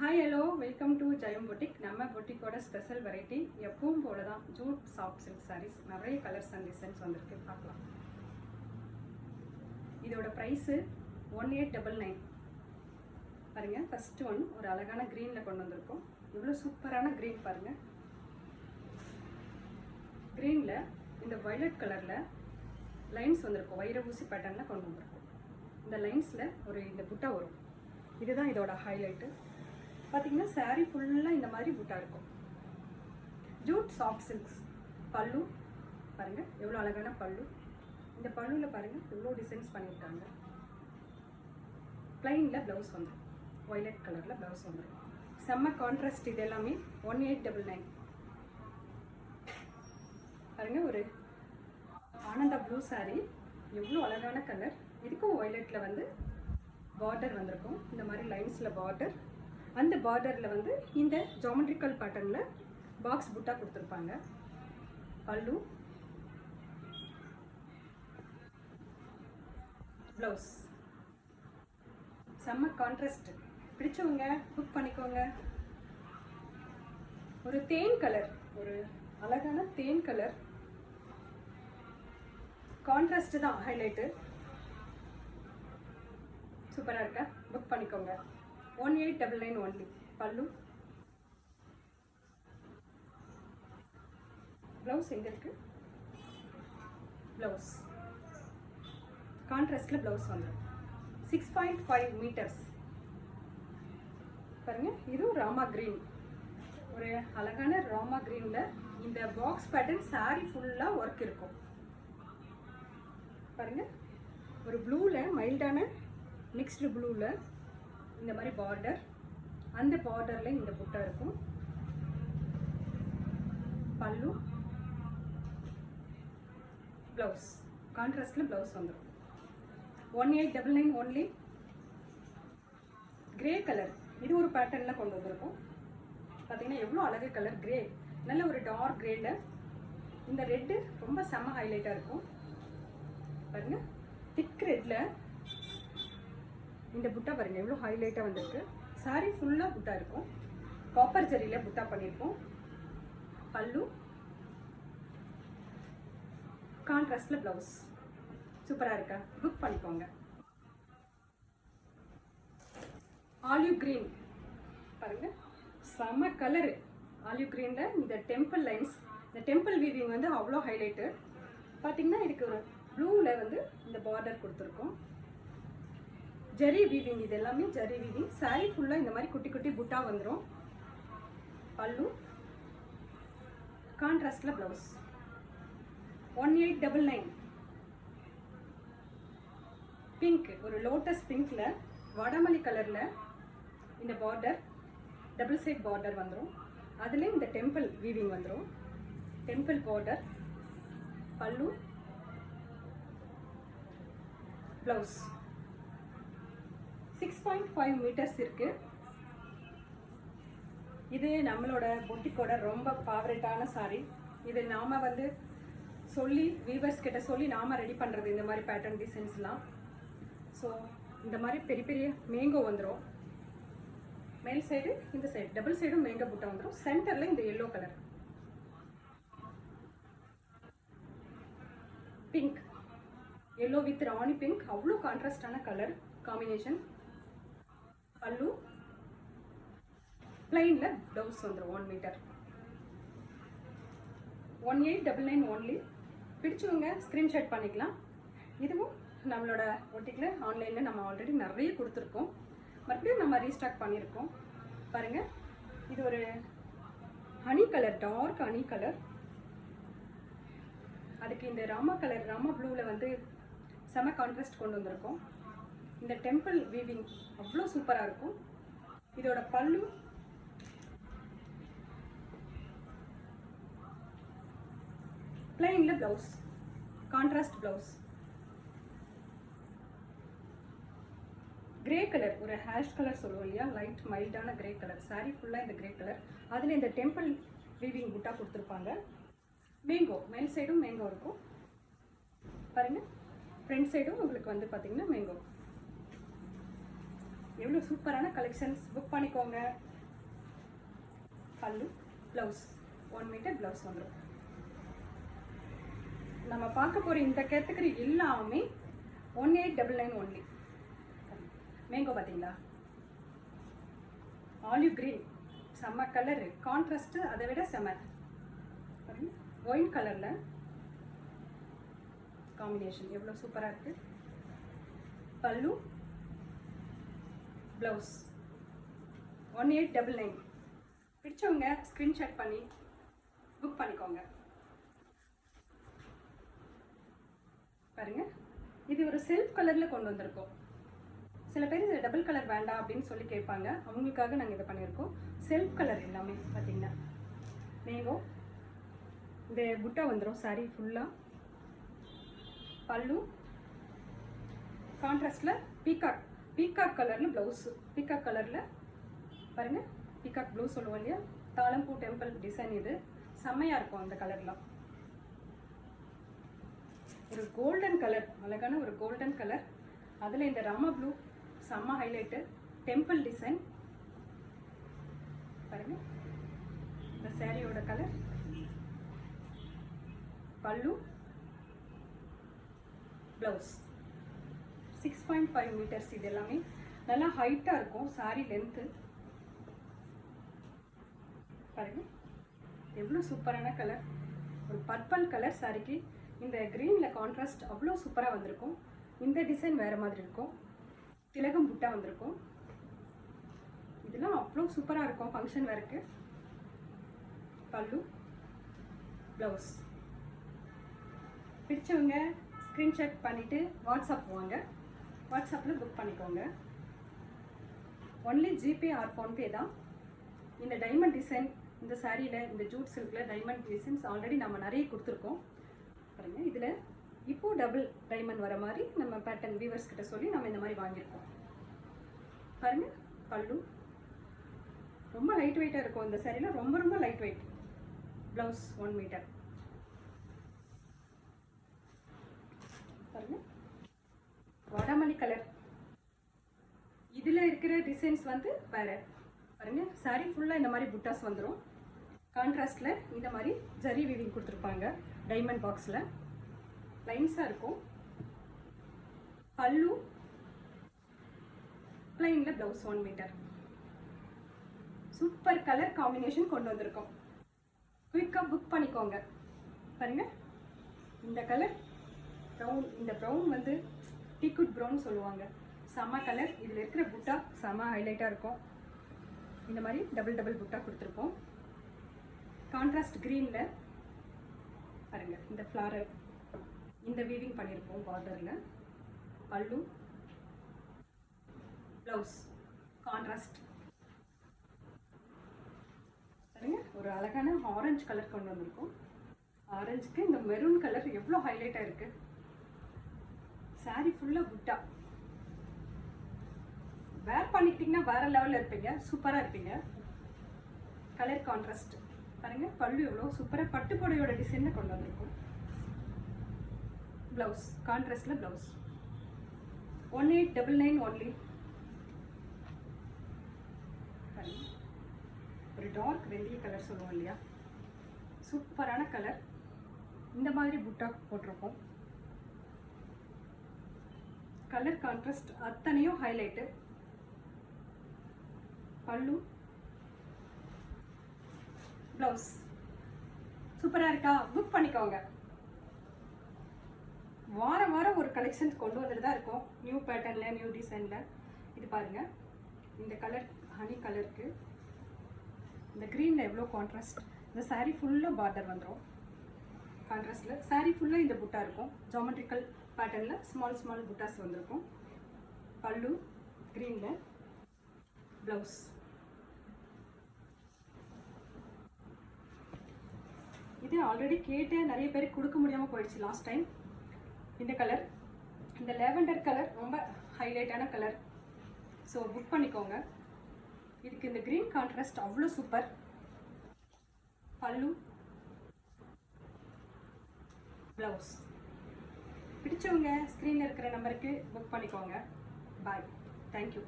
Hi hello welcome to Jayam boutique. நம்ம பொட்டிக்கோட special variety எப்பவும் போல தான் ஜூட் சாஃப்ட் சில்க் சாரீஸ். நிறைய கலர்ஸ் அண்ட் டிசைன்ஸ் வந்திருக்கு, பார்க்கலாம். இதோட ப்ரைஸு 1899. பாருங்க, ஃபர்ஸ்ட் ஒன் ஒரு அழகான க்ரீனில் கொண்டு வந்திருக்கோம். இவ்வளோ சூப்பரான க்ரீன் பாருங்கள். க்ரீனில் இந்த வயலட் கலரில் லைன்ஸ் வந்திருக்கும், வைர ஊசி பேட்டர்னில் கொண்டு வந்திருக்கோம். இந்த லைன்ஸில் இந்த புட்டா வரும். இதுதான் இதோட ஹைலைட்டு. பார்த்தீங்கன்னா சாரீ ஃபுல்லாக இந்த மாதிரி புட்டா இருக்கும். Jute soft silks. பல்லு பாருங்கள், எவ்வளோ அழகான பல்லு. இந்த பல்லுவில் பாருங்கள் எவ்வளோ டிசைன்ஸ் பண்ணியிருக்காங்க. ப்ளைனில் ப்ளவுஸ் வந்துடும், வயலட் கலரில் ப்ளவுஸ் வந்துடும். செம்ம கான்ட்ராஸ்ட். இது எல்லாமே 1899. பாருங்கள், ஒரு ஆனந்தா ப்ளூ சாரீ, எவ்வளோ அழகான கலர். இதுக்கும் வயலட்டில் பார்டர் வந்திருக்கும். இந்த மாதிரி லைன்ஸில் பார்டர், அந்த பார்டரில் இந்த ஜாமெட்ரிக்கல் பேட்டர்னில் பாக்ஸ் புட்டா கொடுத்துருப்பாங்க. பல்லு, ப்ளவுஸ், செம்ம கான்ட்ராஸ்ட். பிடிச்சவங்க புக் பண்ணிக்கோங்க. ஒரு தேன் கலர், ஒரு அழகான தேன் கலர் கான்ட்ராஸ்ட் தான் ஹைலைட்டு. சூப்பராக இருக்கா? புக் பண்ணிக்கோங்க. 1899 ஒன்லி. பல்லு, ப்ளவுஸ் எங்கே இருக்கு? ப்ளவுஸ் கான்ட்ராஸ்டில் ப்ளவுஸ் வந்துடும். 6.5 மீட்டர்ஸ். பாருங்க, இதுவும் ராமா கிரீன், ஒரு அழகான ராமா கிரீனில் இந்த பாக்ஸ் பேட்டர்ன் சாரீ ஃபுல்லாக ஒர்க் இருக்கும். பாருங்க, ஒரு ப்ளூவில் மைல்டான மிக்ஸ்டு ப்ளூவில் இந்த மாதிரி பார்டர், அந்த பார்டரில் இந்த புட்டா இருக்கும். பல்லு, ப்ளவுஸ் கான்ட்ராஸ்டில் ப்ளவுஸ் வந்துடும். 1899 ஒன்லி. கிரே கலர், இது ஒரு பேட்டர்னில் கொண்டு வந்திருக்கும். பார்த்தீங்கன்னா எவ்வளோ அழகு கலர். கிரே, நல்ல ஒரு டார்க் கிரேல இந்த ரெட்டு ரொம்ப செம்ம ஹைலைட்டாக இருக்கும். பாருங்க, திக் ரெட்டில் இந்த புட்டா பாருங்கள் எவ்வளோ ஹைலைட்டாக வந்திருக்கு. சாரீ ஃபுல்லாக புட்டா இருக்கும். காப்பர் ஜரியில் புட்டா பண்ணியிருக்கோம். பல்லு, கான்ட்ராஸ்டில் ப்ளவுஸ். சூப்பராக இருக்கா? புக் பண்ணிக்கோங்க. ஆலிவ் கிரீன் பாருங்கள், செம்ம கலரு. ஆலிவ் கிரீனில் இந்த டெம்பிள் லைன்ஸ், இந்த டெம்பிள் வீவிங் அவ்வளோ ஹைலைட்டு. பார்த்தீங்கன்னா இதுக்கு ஒரு ப்ளூவில் இந்த பார்டர் கொடுத்துருக்கோம். ஜரி வீவிங், இது எல்லாமே ஜரி வீவிங். சாரீ ஃபுல்லாக இந்த மாதிரி குட்டி குட்டி புட்டா வந்துடும். பல்லு, கான்ட்ராஸ்டில் ப்ளவுஸ். 1899. பிங்க், ஒரு லோட்டஸ் பிங்க்கில் வடமல்லி கலரில் இந்த பார்டர் டபுள் சைட் பார்டர் வந்துடும். அதில் இந்த டெம்பிள் வீவிங் வந்துடும். டெம்பிள் பார்டர், பல்லு, ப்ளவுஸ். 6.5 மீட்டர்ஸ் இருக்கு. இது நம்மளோட பொட்டிக்கோட ரொம்ப ஃபேவரட்டான சாரீ. இது நாம சொல்லி வீவர்ஸ் கிட்ட சொல்லி நாம ரெடி பண்ணுறது இந்த மாதிரி பேட்டர்ன் டிசைன்ஸ்லாம். ஸோ இந்த மாதிரி பெரிய பெரிய மேங்கோ வந்துடும். மேல் சைடு, இந்த சைடு டபுள் சைடும் மேங்கோ புட்டா வந்துடும். சென்டரில் இந்த yellow colour, pink, yellow with Rani pink, அவ்வளோ கான்ட்ராஸ்டான கலர் காம்பினேஷன். பல்லு, பிளைனில் ப்ளவுஸ் வந்துடும். 1 மீட்டர். 1899 ஒன்லி. பிடிச்சவங்க ஸ்க்ரீன்ஷாட் பண்ணிக்கலாம். இதுவும் நம்மளோட பொட்டிக்கில் ஆன்லைனில் நம்ம ஆல்ரெடி நிறைய கொடுத்துருக்கோம். மறுபடியும் நம்ம ரீஸ்டாக் பண்ணியிருக்கோம். பாருங்கள், இது ஒரு honey colour, dark honey colour. அதுக்கு இந்த ராமா கலர், ராமா ப்ளூவில் செம கான்ட்ராஸ்ட் கொண்டு வந்திருக்கோம். இந்த டெம்பிள் வீவிங் அவ்வளோ சூப்பராக இருக்கும். இதோட பல்லு, பிளைனில் blouse, contrast blouse. Grey colour, ஒரு ஹேஷ் கலர் சொல்லுவோம் இல்லையா, லைட் மைல்டான கிரே கலர். சாரீ ஃபுல்லாக இந்த கிரே கலர். அதில் இந்த டெம்பிள் வீவிங் புட்டா கொடுத்துருப்பாங்க. மேங்கோ, மேல் சைடும் மேங்கோ இருக்கும். பாருங்கள், ஃப்ரண்ட் சைடும் உங்களுக்கு பார்த்தீங்கன்னா மேங்கோ. எவ்வளோ சூப்பரான கலெக்ஷன்ஸ். புக் பண்ணிக்கோங்க. பல்லு, ப்ளவுஸ் 1 மீட்டர் ப்ளவுஸ் வந்துடும். நம்ம பார்க்க போகிற இந்த கேட்டகரி எல்லாமே 1899 ஒன்லி. மேங்கோ பார்த்தீங்களா, ஆலிவ் கிரீன் செம்ம கலரு, கான்ட்ராஸ்ட்டு அதை விட செம்ம. ஒயின் கலரில் காம்பினேஷன் எவ்வளோ சூப்பராக இருக்குது. பல்லு, ப்ளவுஸ் 1899. பிடிச்சவங்க ஸ்க்ரீன்ஷாட் பண்ணி புக் பண்ணிக்கோங்க. பாருங்க, இது ஒரு செல்ஃப் கலரில் கொண்டு வந்திருக்கோம். சில பேர் இது டபுள் கலர் வேண்டாம் அப்படின்னு சொல்லி கேட்பாங்க, அவங்களுக்காக நாங்கள் இதை பண்ணியிருக்கோம். செல்ஃப் கலர் எல்லாமே பார்த்தீங்கன்னா மேங்கோ. இந்த புட்டா வந்துடும் சாரீ ஃபுல்லாக. பல்லு கான்ட்ராஸ்டில் பீகாக் கலரில் ப்ளவுஸு. பீகாக் கலரில் பாருங்கள், பீகாக் ப்ளூ சொல்லுவோம் இல்லையா, தாளம்பூ டெம்பிள் டிசைன். இது செம்மையாக இருக்கும் அந்த கலர்லாம். ஒரு கோல்டன் கலர், அழகான ஒரு கோல்டன் கலர். அதில் இந்த ராமா ப்ளூ செம்ம ஹைலைட்டு. டெம்பிள் டிசைன் பாருங்க. இந்த சாரியோட கலர். பல்லு, ப்ளவுஸ் 6.5 மீட்டர்ஸ். இது எல்லாமே நல்லா ஹைட்டாக இருக்கும். சாரி லென்த்து பாருங்க, எவ்வளோ சூப்பரான கலர். ஒரு பர்பிள் கலர் சாரிக்கு இந்த க்ரீனில் கான்ட்ராஸ்ட் அவ்வளோ சூப்பராக வந்திருக்கும். இந்த டிசைன் வேறு மாதிரி இருக்கும். திலகம் புட்டா வந்திருக்கும். இதெல்லாம் அவ்வளோ சூப்பராக இருக்கும் ஃபங்க்ஷன் வேருக்கு. பல்லு, ப்ளவுஸ். பிடிச்சவங்க ஸ்க்ரீன்ஷாட் பண்ணிவிட்டு வாட்ஸ்அப் வாங்க. வாட்ஸ்அப்பில் புக் பண்ணிக்கோங்க. ஒன்லி ஜிபே ஆர் ஃபோன்பே தான். இந்த டைமண்ட் டிசைன் இந்த சாரியில், இந்த ஜூட் சில்கில் டைமண்ட் டிசைன்ஸ் ஆல்ரெடி நம்ம நிறைய கொடுத்துருக்கோம் பாருங்க. இதில் இப்போது டபுள் டைமண்ட் வர மாதிரி நம்ம பேட்டர்ன் வீவர்ஸ் கிட்ட சொல்லி நம்ம இந்த மாதிரி வாங்கியிருக்கோம் பாருங்க. பல்லு ரொம்ப லைட் வெயிட்டாக இருக்கும் இந்த சாரியில், ரொம்ப ரொம்ப லைட் வெயிட். ப்ளவுஸ் 1 மீட்டர் பாருங்க. வாடாமல்லி கலர். இதில் இருக்கிற டிசைன்ஸ் வந்து வேறு பாருங்க. சாரி ஃபுல்லாக இந்த மாதிரி புட்டாஸ் வந்துடும். கான்ட்ராஸ்டில் இந்த மாதிரி ஜரி வீவிங் கொடுத்துருப்பாங்க. டைமண்ட் பாக்ஸில் லைன்ஸாக இருக்கும். பல்லு, பிளைனில் blouse 1 metre. Super colour combination கொண்டு வந்திருக்கோம். குயிக்காக புக் பண்ணிக்கோங்க. பாருங்கள், இந்த கலர் ப்ரௌன். இந்த ப்ரௌன் வந்து டீக்குட் ப்ரௌன் சொல்லுவாங்க. செம்ம கலர். இதில் இருக்கிற புட்டா செம்ம ஹைலைட்டாக இருக்கும். இந்த மாதிரி டபுள் புட்டா கொடுத்துருப்போம். கான்ட்ராஸ்ட் க்ரீனில் பாருங்கள், இந்த ஃப்ளாரல் இந்த வீவிங் பண்ணியிருப்போம் பார்டரில். பல்லு, ப்ளவுஸ் கான்ட்ராஸ்ட் பாருங்க. ஒரு அழகான ஆரஞ்சு கலர் கொண்டு வந்திருக்கோம். ஆரஞ்சுக்கு இந்த மெரூன் கலர் எவ்வளோ ஹைலைட்டாக இருக்குது. சாரி ஃபுல்லாக புட்டா. வேர் பண்ணிக்கிட்டிங்கன்னா வேறு லெவலில் இருப்பீங்க, சூப்பராக இருப்பீங்க. கலர் கான்ட்ராஸ்ட் பாருங்கள். பல்லு எவ்வளோ சூப்பராக பட்டு புடவையோட டிசைனில் கொண்டு வந்திருக்கும். ப்ளவுஸ் கான்ட்ராஸ்டில் ப்ளவுஸ் 1899 ஒன்லி. ஒரு டார்க் வெள்ளி கலர் சொல்லுவோம் இல்லையா, சூப்பரான கலர். இந்த மாதிரி புட்டா போட்டிருக்கோம். கலர் கான்ட்ராஸ்ட் அத்தனையும் ஹைலைட்டு. பல்லு, ப்ளவுஸ் சூப்பராக இருக்கா? புக் பண்ணிக்கோங்க. வாரம் வாரம் ஒரு கலெக்ஷன்ஸ் கொண்டு வந்துட்டு தான் இருக்கும், நியூ பேட்டர்னில், நியூ டிசைனில். இது பாருங்கள், இந்த கலர் ஹனி கலருக்கு இந்த க்ரீனில் எவ்வளோ கான்ட்ராஸ்ட். இந்த சாரீ ஃபுல்லாக பார்டர் வந்துடும் கான்ட்ராஸ்டில். சாரீ ஃபுல்லாக இந்த புட்டா இருக்கும். ஜாமெட்ரிக்கல் பேட்டர்னில் ஸ்மால் புட்டாஸ் வந்திருக்கும். பல்லு க்ரீனில், ப்ளவுஸ். இது ஆல்ரெடி கேட்டு நிறைய பேருக்கு கொடுக்க முடியாமல் போயிடுச்சு லாஸ்ட் டைம். இந்த கலர், இந்த லேவெண்டர் கலர் ரொம்ப ஹைலைட்டான கலர். ஸோ புக் பண்ணிக்கோங்க. இதுக்கு இந்த க்ரீன் கான்ட்ராஸ்ட் அவ்வளோ சூப்பர். பல்லு, ப்ளவுஸ். பிடிச்சவங்க ஸ்க்ரீனில் இருக்கிற நம்பருக்கு புக் பண்ணிக்கோங்க. பாய், தேங்க்யூ.